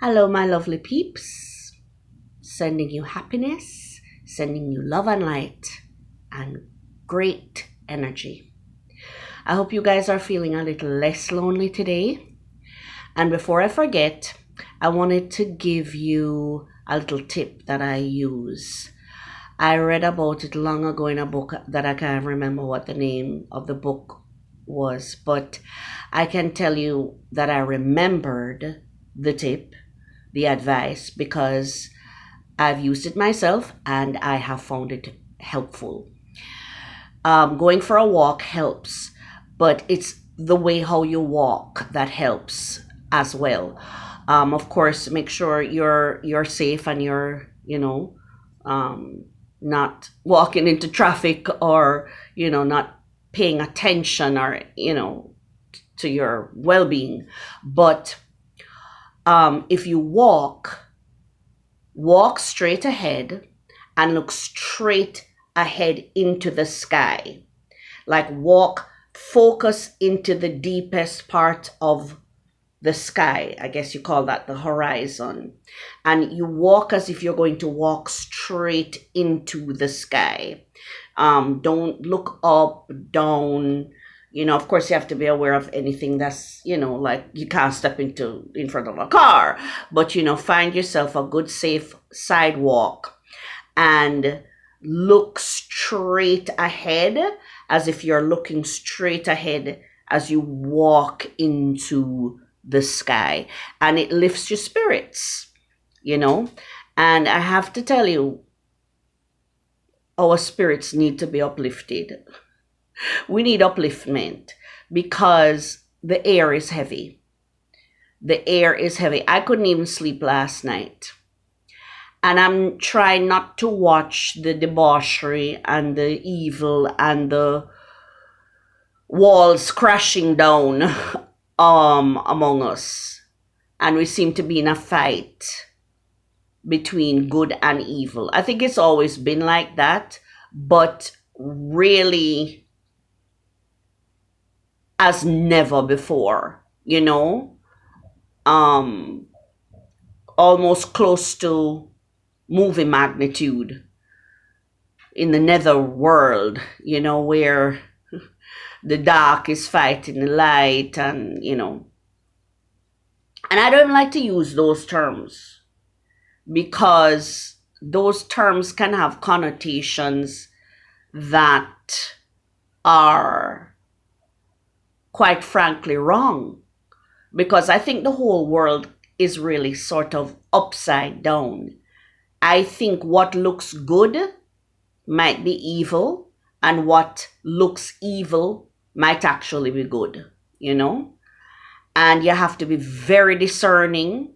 Hello, my lovely peeps. Sending you happiness, sending you love and light, and great energy. I hope you guys are feeling a little less lonely today. And before I forget, I wanted to give you a little tip that I use. I read about it long ago in a book that I can't remember what the name of the book was, but I can tell you that I remembered the tip, the advice, because I've used it myself and I have found it helpful. Going for a walk helps, but it's the way how you walk that helps as well. Of course, make sure you're safe and you're not walking into traffic or not paying attention or to your well-being. But if you walk straight ahead and look straight ahead into the sky. Like focus into the deepest part of the sky. I guess you call that the horizon. And you walk as if you're going to walk straight into the sky. Don't look up, down. Of course, you have to be aware of anything that's, like you can't step in front of a car. But, find yourself a good, safe sidewalk and look straight ahead as if you're looking straight ahead as you walk into the sky. And it lifts your spirits, And I have to tell you, our spirits need to be uplifted. We need upliftment because the air is heavy. The air is heavy. I couldn't even sleep last night. And I'm trying not to watch the debauchery and the evil and the walls crashing down among us. And we seem to be in a fight between good and evil. I think it's always been like that, but really as never before, almost close to movie magnitude in the nether world, where the dark is fighting the light and I don't like to use those terms because those terms can have connotations that are quite frankly wrong, because I think the whole world is really sort of upside down. I think what looks good might be evil, and what looks evil might actually be good, And you have to be very discerning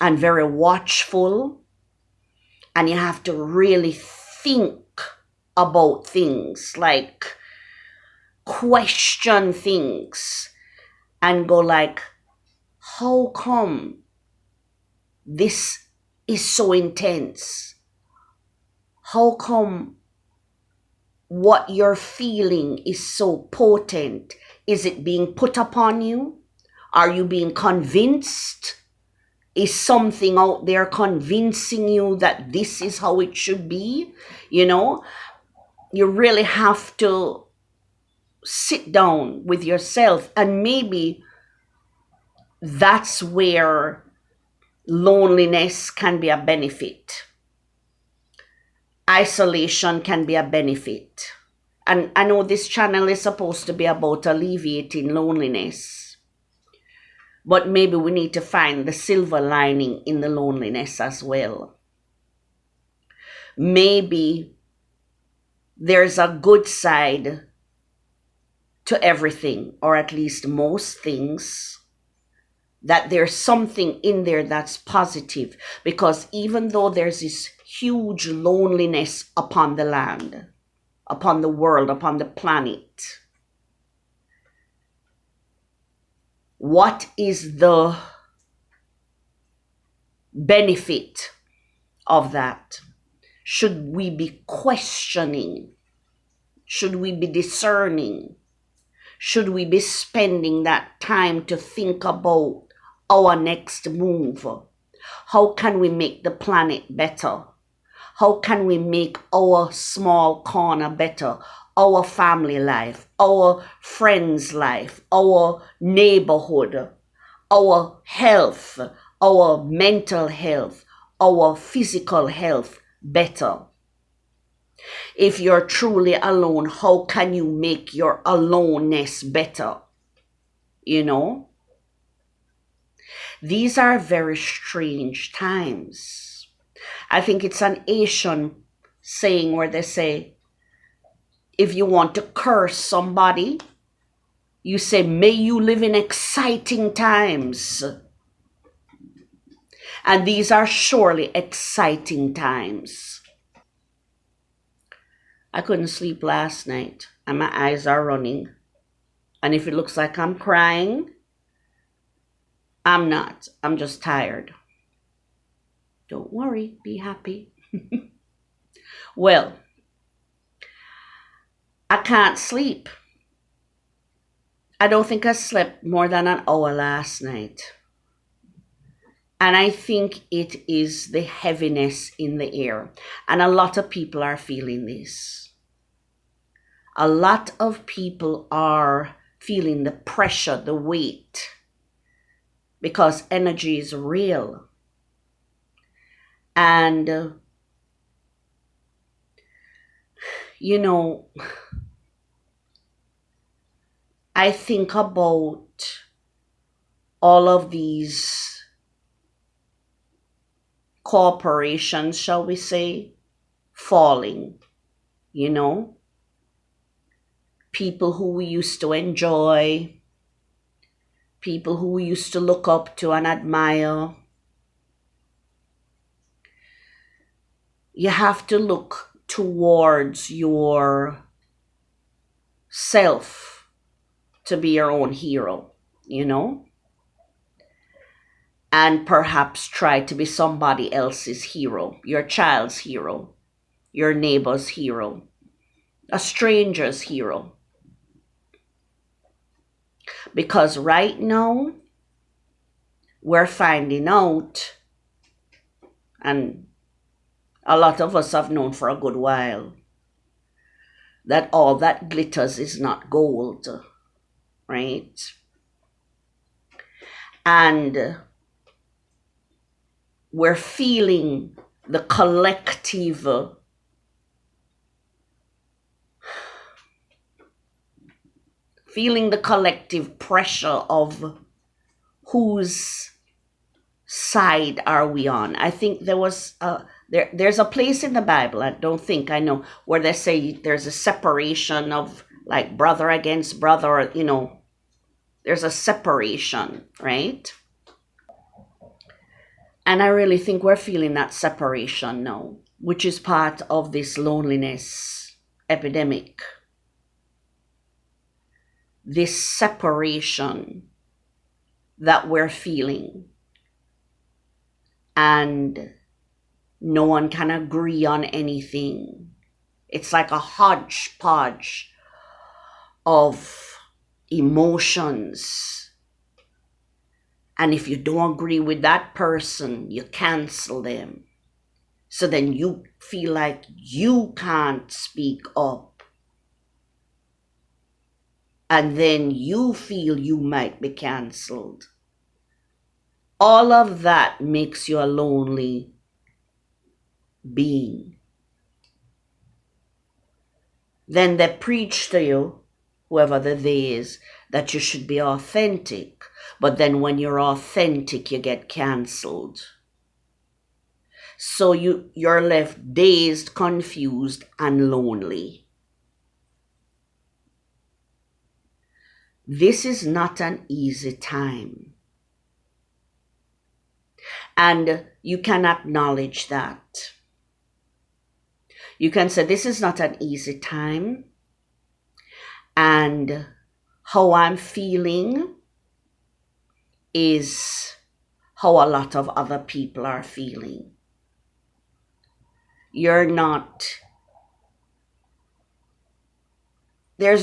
and very watchful, and you have to really think about things, like question things and go like, how come this is so intense? How come what you're feeling is so potent? Is it being put upon you? Are you being convinced? Is something out there convincing you that this is how it should be? You really have to sit down with yourself, and maybe that's where loneliness can be a benefit. Isolation can be a benefit. And I know this channel is supposed to be about alleviating loneliness, but maybe we need to find the silver lining in the loneliness as well. Maybe there's a good side to everything, or at least most things, that there's something in there that's positive, because even though there's this huge loneliness upon the land, upon the world, upon the planet, what is the benefit of that? Should we be questioning? Should we be discerning? Should we be spending that time to think about our next move? How can we make the planet better? How can we make our small corner better? Our family life, our friends' life, our neighborhood, our health, our mental health, our physical health better? If you're truly alone, how can you make your aloneness better? You know? These are very strange times. I think it's an Asian saying where they say, if you want to curse somebody, you say, may you live in exciting times. And these are surely exciting times. I couldn't sleep last night and my eyes are running. And if it looks like I'm crying, I'm not. I'm just tired. Don't worry, be happy. Well, I can't sleep. I don't think I slept more than an hour last night. And I think it is the heaviness in the air. And a lot of people are feeling this. A lot of people are feeling the pressure, the weight, because energy is real. And, you know, I think about all of these corporations, shall we say, falling, you know? People who we used to enjoy, people who we used to look up to and admire. You have to look towards your self to be your own hero, you know? And perhaps try to be somebody else's hero, your child's hero, your neighbor's hero, a stranger's hero. Because right now, we're finding out, and a lot of us have known for a good while, that all that glitters is not gold, right? And we're feeling the collective pressure of whose side are we on. I think there's a place in the Bible, I know, where they say there's a separation of like brother against brother, you know, there's a separation, right? And I really think we're feeling that separation now, which is part of this loneliness epidemic. This separation that we're feeling. And no one can agree on anything. It's like a hodgepodge of emotions. And if you don't agree with that person, you cancel them. So then you feel like you can't speak up. And then you feel you might be canceled. All of that makes you a lonely being. Then they preach to you, whoever the they is, that you should be authentic. But then when you're authentic, you get canceled. So you're left dazed, confused, and lonely. This is not an easy time. And you can acknowledge that. You can say, this is not an easy time. And how I'm feeling is how a lot of other people are feeling. There's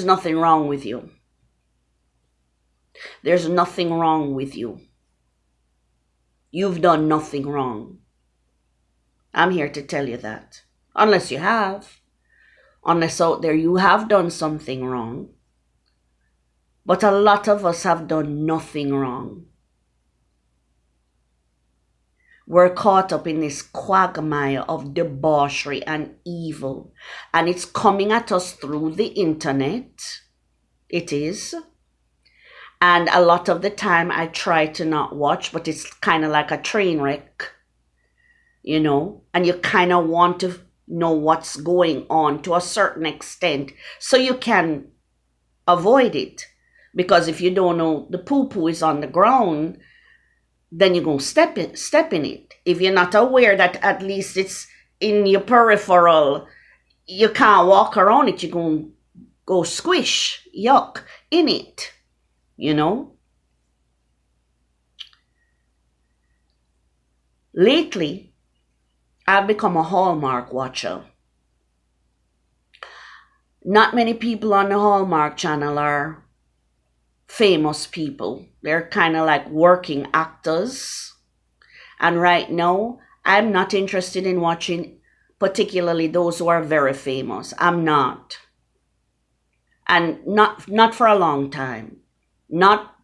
nothing wrong with you. There's nothing wrong with you. you've done nothing wrong. I'm here to tell you that. Unless you have. Unless out there you have done something wrong. But a lot of us have done nothing wrong. We're caught up in this quagmire of debauchery and evil. And it's coming at us through the internet. It is. And a lot of the time I try to not watch, but it's kind of like a train wreck, you know, and you kind of want to know what's going on to a certain extent so you can avoid it. Because if you don't know the poo-poo is on the ground, then you're going to step in it. If you're not aware that at least it's in your peripheral, you can't walk around it, you're going to go squish, yuck, in it, you know. Lately, I've become a Hallmark watcher. Not many people on the Hallmark channel are famous people. They're kind of like working actors. And right now, I'm not interested in watching particularly those who are very famous. I'm not. And not for a long time. Not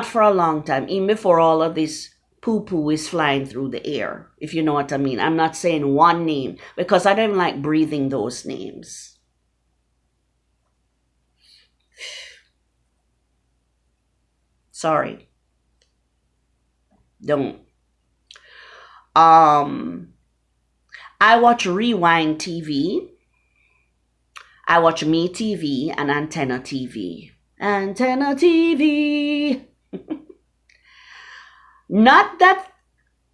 for a long time. Even before all of this poo-poo is flying through the air, if you know what I mean. I'm not saying one name because I don't like breathing those names. Sorry. Don't. I watch Rewind TV. I watch Me TV and Antenna TV. Antenna TV. Not that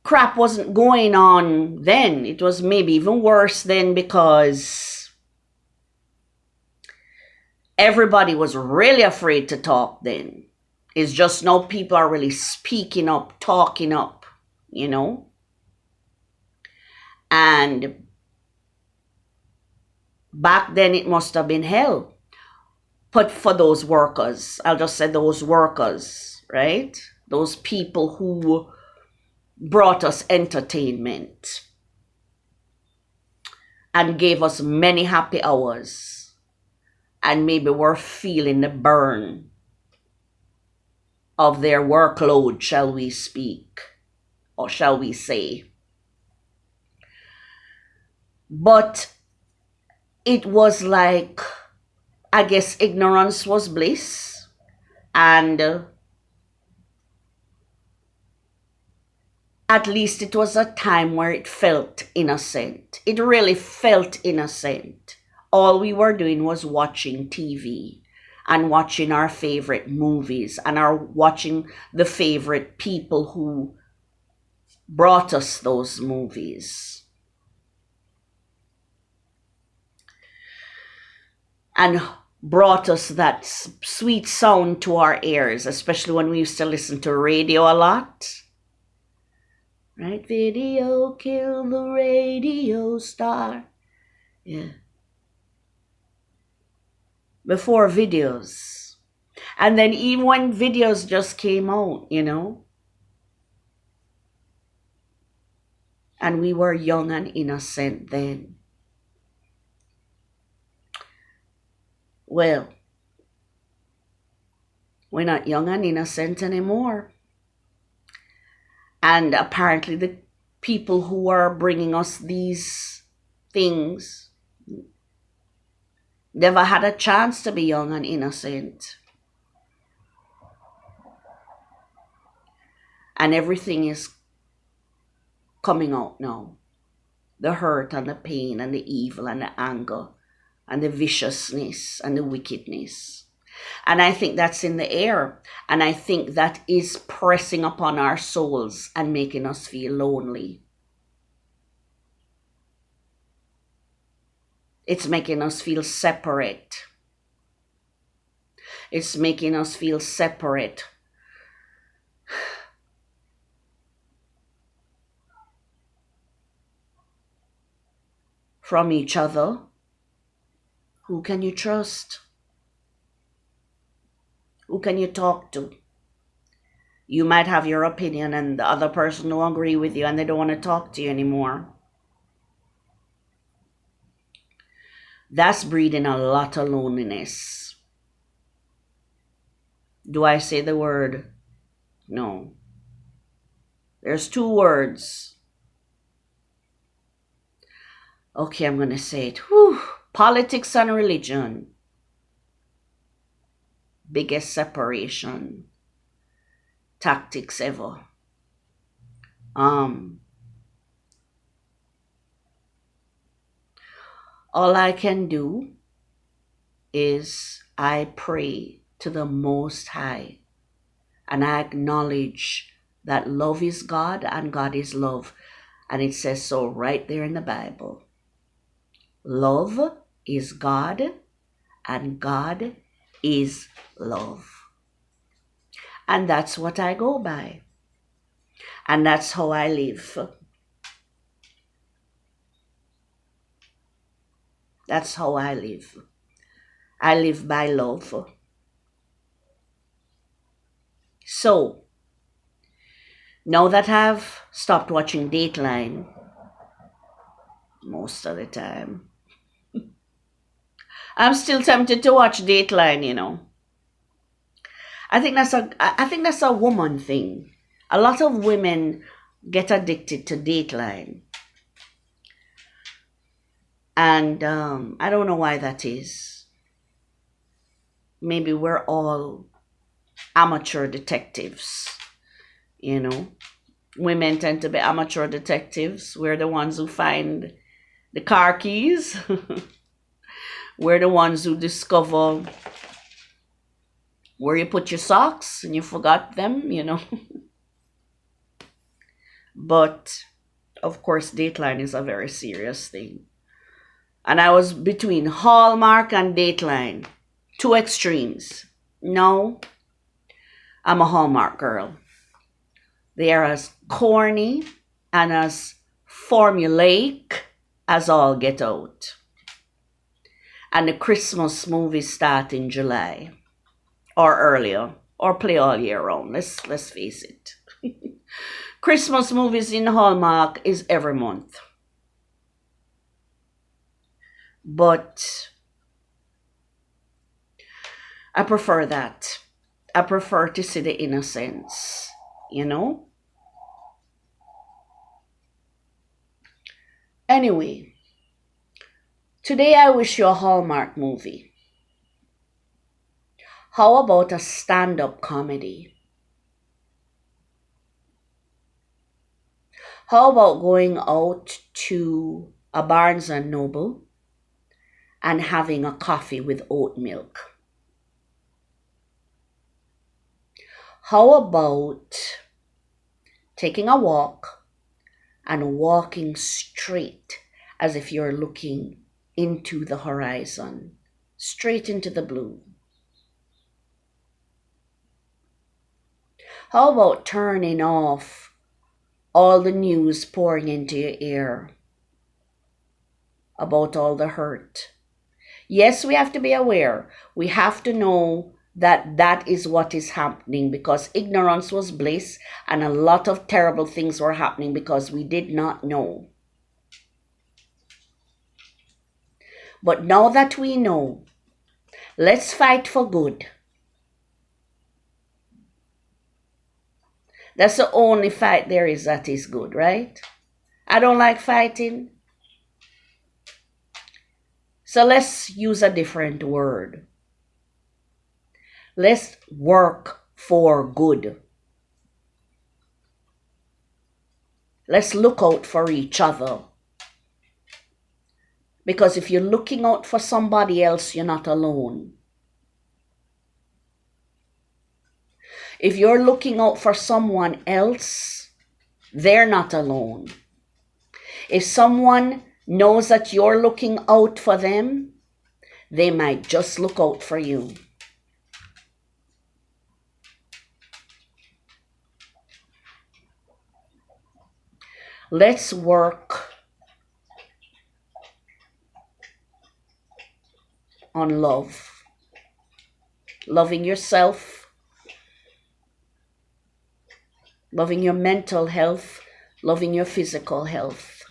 crap wasn't going on then. It was maybe even worse then because everybody was really afraid to talk then. It's just now people are really speaking up, talking up, you know. And back then it must have been hell. But for those workers, I'll just say those workers, right? Those people who brought us entertainment and gave us many happy hours. And maybe we're feeling the burn of their workload, shall we speak, or shall we say. But it was like, I guess ignorance was bliss, and at least it was a time where it felt innocent. It really felt innocent. All we were doing was watching TV and watching our favorite movies and watching the favorite people who brought us those movies. And brought us that sweet sound to our ears, especially when we used to listen to radio a lot. Right? Video kill the radio star. Yeah. Before videos. And then even when videos just came out, you know. And we were young and innocent then. Well, we're not young and innocent anymore. And apparently the people who are bringing us these things never had a chance to be young and innocent. And everything is coming out now. The hurt and the pain and the evil and the anger and the viciousness and the wickedness. And I think that's in the air. And I think that is pressing upon our souls and making us feel lonely. It's making us feel separate. It's making us feel separate. From each other. Who can you trust? Who can you talk to? You might have your opinion and the other person don't agree with you and they don't want to talk to you anymore. That's breeding a lot of loneliness. Do I say the word? No. There's two words. Okay, I'm going to say it. Whew. Politics and religion. Biggest separation tactics ever. All I can do is I pray to the Most High and I acknowledge that love is God and God is love. And it says so right there in the Bible. Love is God and God is love. And that's what I go by. And that's how I live. That's how I live. I live by love. So, now that I've stopped watching Dateline most of the time, I'm still tempted to watch Dateline, you know. I think that's a woman thing. A lot of women get addicted to Dateline. And I don't know why that is. Maybe we're all amateur detectives, you know. Women tend to be amateur detectives. We're the ones who find the car keys. We're the ones who discover where you put your socks and you forgot them, you know. But, of course, Dateline is a very serious thing. And I was between Hallmark and Dateline. Two extremes. No, I'm a Hallmark girl. They are as corny and as formulaic as all get out. And the Christmas movies start in July or earlier or play all year round. Let's face it. Christmas movies in Hallmark is every month. But I prefer that. I prefer to see the innocence, you know? Anyway, today I wish you a Hallmark movie. How about a stand-up comedy? How about going out to a Barnes and Noble and having a coffee with oat milk? How about taking a walk and walking straight as if you're looking into the horizon, straight into the blue? How about turning off all the news pouring into your ear about all the hurt? Yes, we have to be aware. We have to know that that is what is happening because ignorance was bliss and a lot of terrible things were happening because we did not know. But now that we know, let's fight for good. That's the only fight there is that is good, right? I don't like fighting. So let's use a different word. Let's work for good. Let's look out for each other. Because if you're looking out for somebody else, you're not alone. If you're looking out for someone else, they're not alone. If someone knows that you're looking out for them, they might just look out for you. Let's work on love. Loving yourself, loving your mental health, loving your physical health.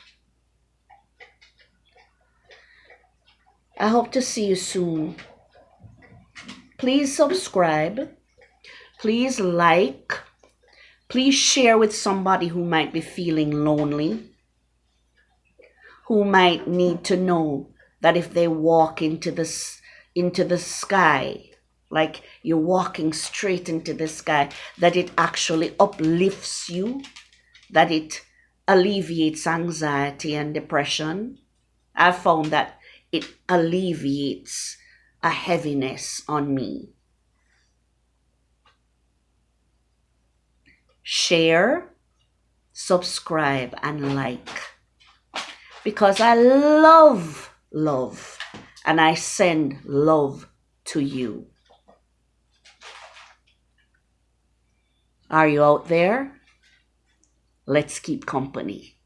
I hope to see you soon. Please subscribe. Please like. Please share with somebody who might be feeling lonely, who might need to know that if they walk into the sky, like you're walking straight into the sky, that it actually uplifts you, that it alleviates anxiety and depression. I've found that it alleviates a heaviness on me. Share, subscribe, and like. Because I love love, and I send love to you. Are you out there? Let's keep company.